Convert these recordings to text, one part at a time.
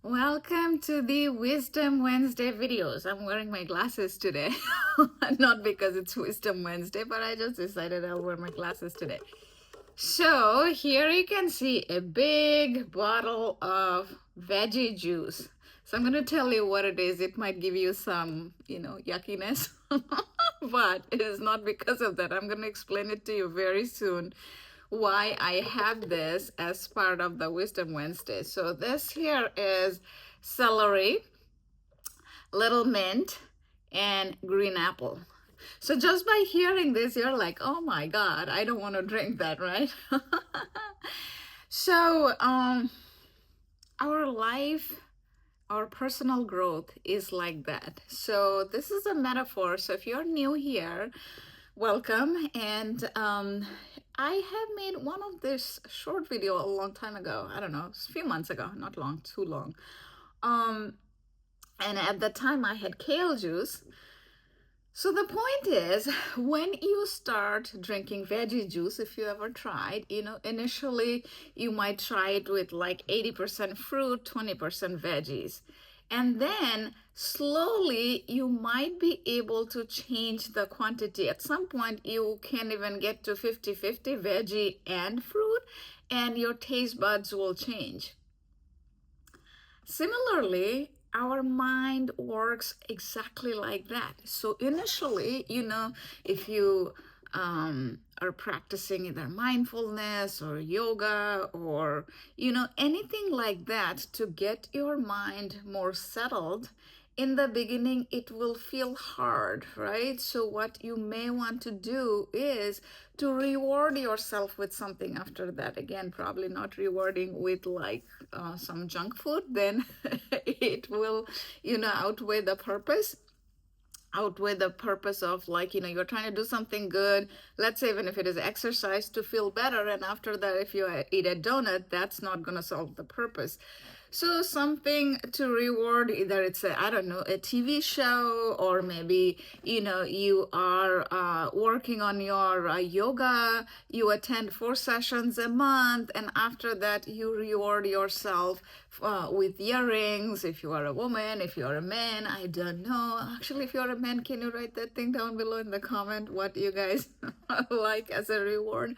Welcome to the Wisdom Wednesday videos. I'm wearing my glasses today. Not because it's Wisdom Wednesday, but I just decided I'll wear my glasses today. So here you can see a big bottle of veggie juice. So I'm going to tell you what it is. It might give you some, yuckiness, but it is not because of that. I'm going to explain it to you very soon why I have this as part of the Wisdom Wednesday. So this here is celery, little mint, and green apple. So just by hearing this, you're like, oh my God, I don't want to drink that, right? So our life, our personal growth is like that. So this is a metaphor. So if you're new here, welcome. And I have made one of this short video a long time ago. I don't know, a few months ago, not long, too long. And at the time I had kale juice. So the point is, when you start drinking veggie juice, if you ever tried, initially you might try it with like 80% fruit, 20% veggies. And then slowly you might be able to change the quantity. At some point, you can even get to 50-50 veggie and fruit, and your taste buds will change. Similarly, our mind works exactly like that. So initially, if you are practicing either mindfulness or yoga or, anything like that to get your mind more settled, in the beginning, it will feel hard, right? So what you may want to do is to reward yourself with something after that. Again, probably not rewarding with like some junk food, then it will, outweigh the purpose of like, you're trying to do something good. Let's say even if it is exercise to feel better. And after that, if you eat a donut, that's not going to solve the purpose. So something to reward, either it's a TV show, or maybe, you are working on your yoga, you attend 4 sessions a month, and after that you reward yourself with earrings. If you are a woman, if you are a man, I don't know. Actually, if you're a man, can you write that thing down below in the comment what you guys like as a reward?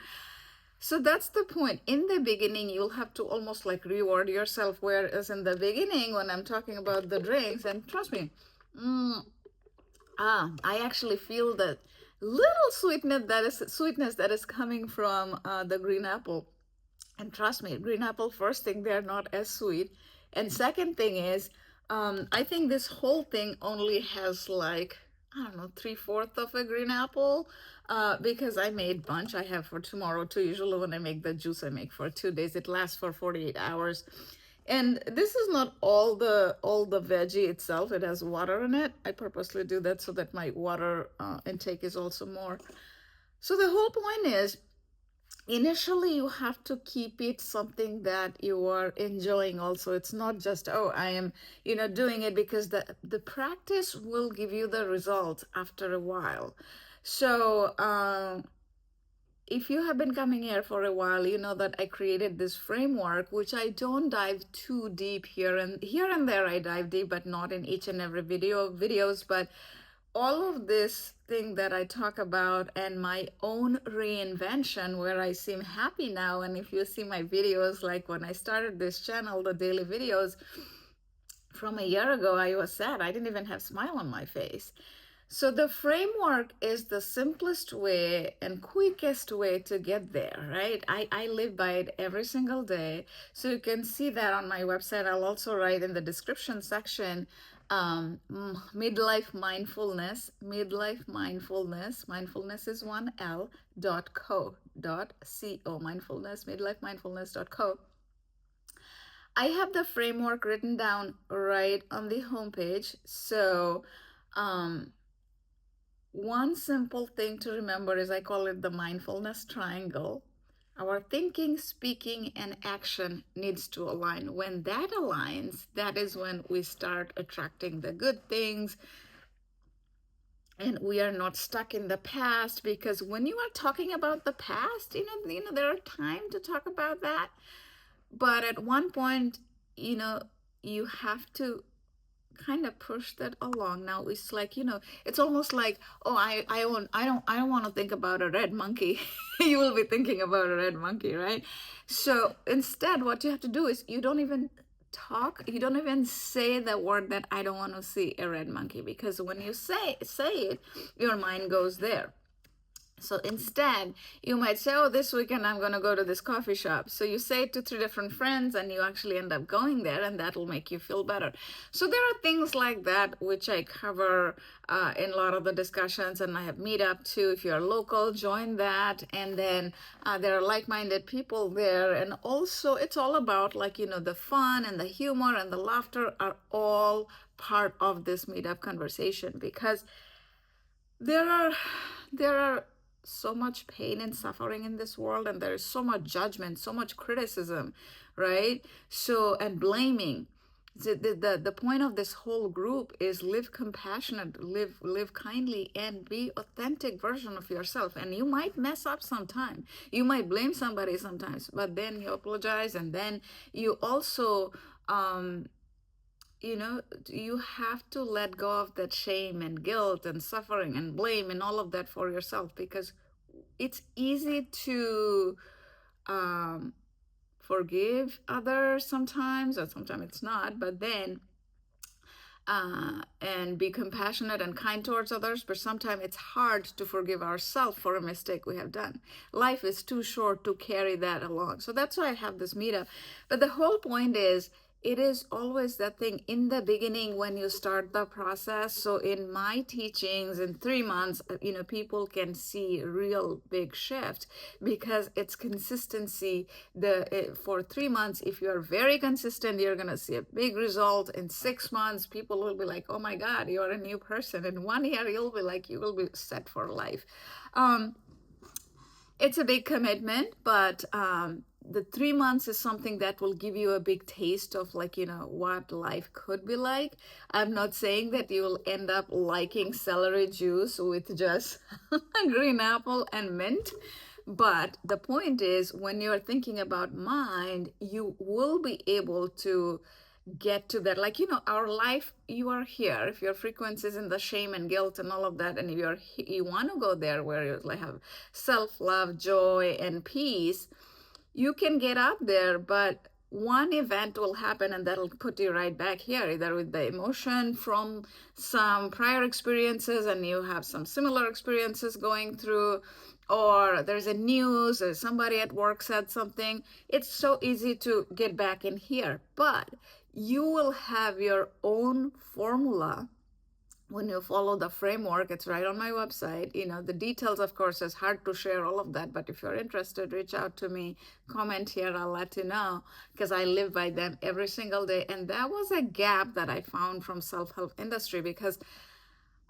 So that's the point. In the beginning, you'll have to almost like reward yourself. Whereas in the beginning, when I'm talking about the drinks, and trust me, I actually feel that little sweetness that is coming from the green apple. And trust me, green apple, first thing, they're not as sweet. And second thing is, I think this whole thing only has like, I don't know, 3/4 of a green apple, because I made bunch. I have for tomorrow too. Usually when I make the juice, I make for 2 days. It lasts for 48 hours. And this is not all the veggie itself. It has water in it. I purposely do that so that my water intake is also more. So the whole point is, initially you have to keep it something that you are enjoying also. It's not just, oh, I am doing it, because the practice will give you the result after a while. So if you have been coming here for a while, you know that I created this framework, which I don't dive too deep here and there. I dive deep, but not in each and every videos. But all of this thing that I talk about, and my own reinvention, where I seem happy now. And if you see my videos, like when I started this channel, the daily videos from a year ago, I was sad. I didn't even have a smile on my face. So the framework is the simplest way and quickest way to get there, right? I live by it every single day. So you can see that on my website. I'll also write in the description section, midlife mindfulness is one L .co, mindfulness, midlifemindfulness.co. I have the framework written down right on the homepage. So one simple thing to remember is, I call it the mindfulness triangle. Our thinking, speaking, and action needs to align. When that aligns, that is when we start attracting the good things, and we are not stuck in the past. Because when you are talking about the past, there are time to talk about that, but at one point, you have to kind of push that along. Now it's like, it's almost like, oh, I don't want to think about a red monkey. You will be thinking about a red monkey, right? So instead what you have to do is you don't even say the word that I don't want to see a red monkey, because when you say it, your mind goes there. So instead, you might say, oh, this weekend I'm going to go to this coffee shop. So you say it to three different friends and you actually end up going there, and that will make you feel better. So there are things like that which I cover in a lot of the discussions, and I have Meetup too. If you're local, join that. And then there are like-minded people there. And also it's all about the fun and the humor and the laughter are all part of this Meetup conversation, because there are there are so much pain and suffering in this world, and there is so much judgment, so much criticism, right? So, and blaming. The point of this whole group is live compassionate, live kindly, and be authentic version of yourself. And you might mess up sometime, you might blame somebody sometimes, but then you apologize, and then you also you have to let go of that shame and guilt and suffering and blame and all of that for yourself, because it's easy to um, forgive others sometimes, or sometimes it's not, but then and be compassionate and kind towards others, but sometimes it's hard to forgive ourselves for a mistake we have done. Life is too short to carry that along. So that's why I have this Meetup. But the whole point is, it is always that thing in the beginning when you start the process. So in my teachings, in 3 months, people can see real big shift, because it's consistency. For 3 months, if you are very consistent, you're gonna see a big result. In 6 months, people will be like, oh my God, you're a new person. In 1 year, you'll be like, you will be set for life. It's a big commitment, but the 3 months is something that will give you a big taste of what life could be like. I'm not saying that you will end up liking celery juice with just green apple and mint. But the point is, when you're thinking about mind, you will be able to get to that. Our life, you are here. If your frequency is in the shame and guilt and all of that, and you want to go there where you have self-love, joy, and peace, you can get up there. But one event will happen, and that'll put you right back here, either with the emotion from some prior experiences and you have some similar experiences going through, or there's a news, or somebody at work said something. It's so easy to get back in here. But you will have your own formula when you follow the framework. It's right on my website. The details, of course, is hard to share all of that, but if you're interested, reach out to me, comment here, I'll let you know, because I live by them every single day. And that was a gap that I found from self-help industry, because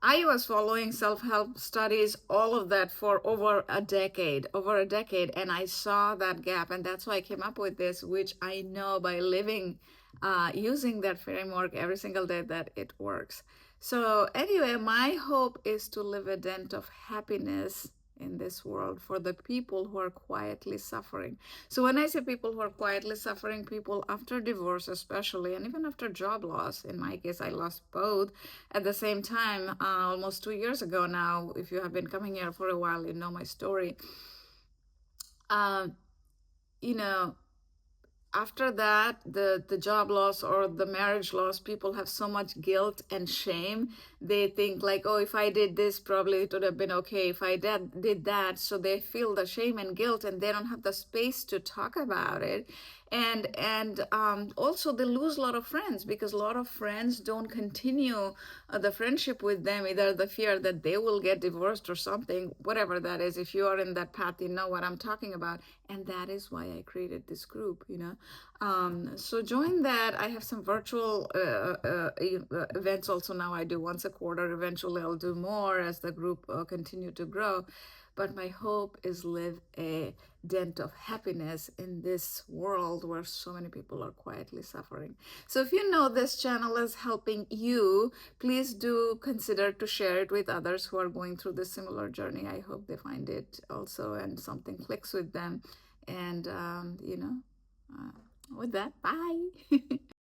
I was following self-help studies, all of that, for over a decade, and I saw that gap, and that's why I came up with this, which I know by living, using that framework every single day, that it works. So anyway, my hope is to leave a dent of happiness in this world for the people who are quietly suffering. So when I say people who are quietly suffering, people after divorce especially, and even after job loss. In my case, I lost both at the same time, almost 2 years ago now. If you have been coming here for a while, you know my story. You know, after that, the job loss or the marriage loss, people have so much guilt and shame. They think like, oh, if I did this, probably it would have been okay. If I did that, so they feel the shame and guilt, and they don't have the space to talk about it. And also they lose a lot of friends, because a lot of friends don't continue the friendship with them, either the fear that they will get divorced or something, whatever that is. If you are in that path, you know what I'm talking about. And that is why I created this group. So join that. I have some virtual events also now. I do once a quarter. Eventually I'll do more as the group continue to grow. But my hope is live a dent of happiness in this world where so many people are quietly suffering. So if you know this channel is helping you, please do consider to share it with others who are going through this similar journey. I hope they find it also and something clicks with them. And, with that, bye.